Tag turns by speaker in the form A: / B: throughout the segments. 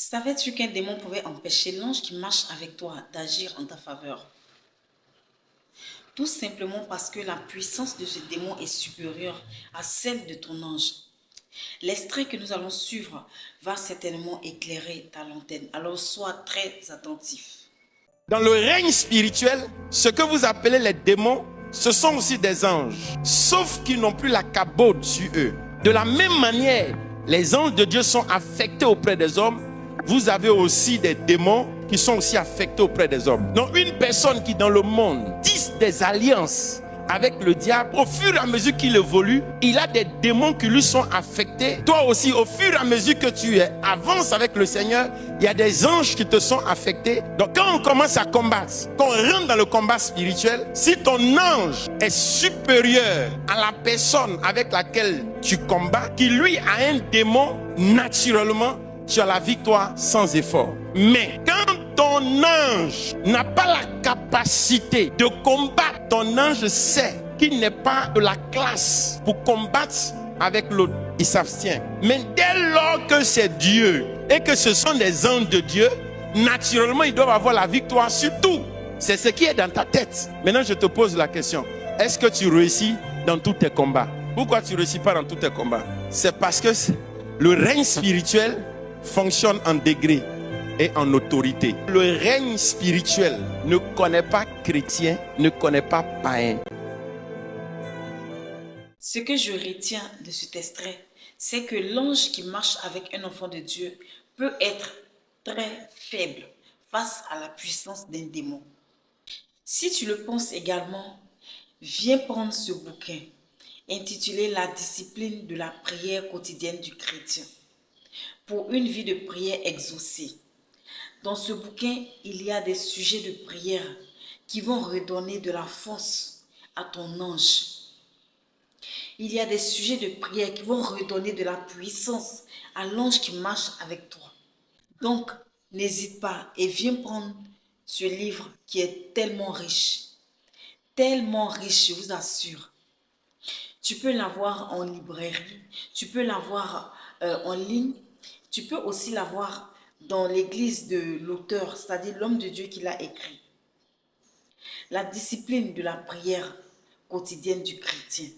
A: Savais-tu qu'un démon pouvait empêcher l'ange qui marche avec toi d'agir en ta faveur? Tout simplement parce que la puissance de ce démon est supérieure à celle de ton ange. L'extrait que nous allons suivre va certainement éclairer ta lanterne. Alors sois très attentif.
B: Dans le règne spirituel, ce que vous appelez les démons, ce sont aussi des anges, sauf qu'ils n'ont plus la cabode sur eux. De la même manière, les anges de Dieu sont affectés auprès des hommes. Vous avez aussi des démons qui sont aussi affectés auprès des hommes. Donc une personne qui dans le monde tisse des alliances avec le diable, au fur et à mesure qu'il évolue, il a des démons qui lui sont affectés. Toi aussi, au fur et à mesure que tu avances avec le Seigneur, il y a des anges qui te sont affectés. Donc quand on commence à combattre, quand on rentre dans le combat spirituel, si ton ange est supérieur à la personne avec laquelle tu combats, qui lui a un démon, naturellement, tu as la victoire sans effort. Mais quand ton ange n'a pas la capacité de combattre, ton ange sait qu'il n'est pas de la classe pour combattre avec l'autre. Il s'abstient. Mais dès lors que c'est Dieu et que ce sont des anges de Dieu, naturellement, ils doivent avoir la victoire sur tout. C'est ce qui est dans ta tête. Maintenant, je te pose la question. Est-ce que tu réussis dans tous tes combats? Pourquoi tu ne réussis pas dans tous tes combats? C'est parce que le règne spirituel fonctionne en degrés et en autorité. Le règne spirituel ne connaît pas chrétien, ne connaît pas païen.
A: Ce que je retiens de cet extrait, c'est que l'ange qui marche avec un enfant de Dieu peut être très faible face à la puissance d'un démon. Si tu le penses également, viens prendre ce bouquin intitulé La discipline de la prière quotidienne du chrétien pour une vie de prière exaucée. Dans ce bouquin, il y a des sujets de prière qui vont redonner de la force à ton ange. Il y a des sujets de prière qui vont redonner de la puissance à l'ange qui marche avec toi. Donc, n'hésite pas et viens prendre ce livre qui est tellement riche, je vous assure. Tu peux l'avoir en librairie, tu peux l'avoir en ligne, tu peux aussi l'avoir dans l'église de l'auteur, c'est-à-dire l'homme de Dieu qui l'a écrit. La discipline de la prière quotidienne du chrétien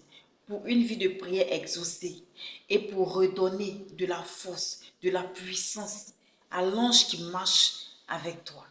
A: pour une vie de prière exaucée et pour redonner de la force, de la puissance à l'ange qui marche avec toi.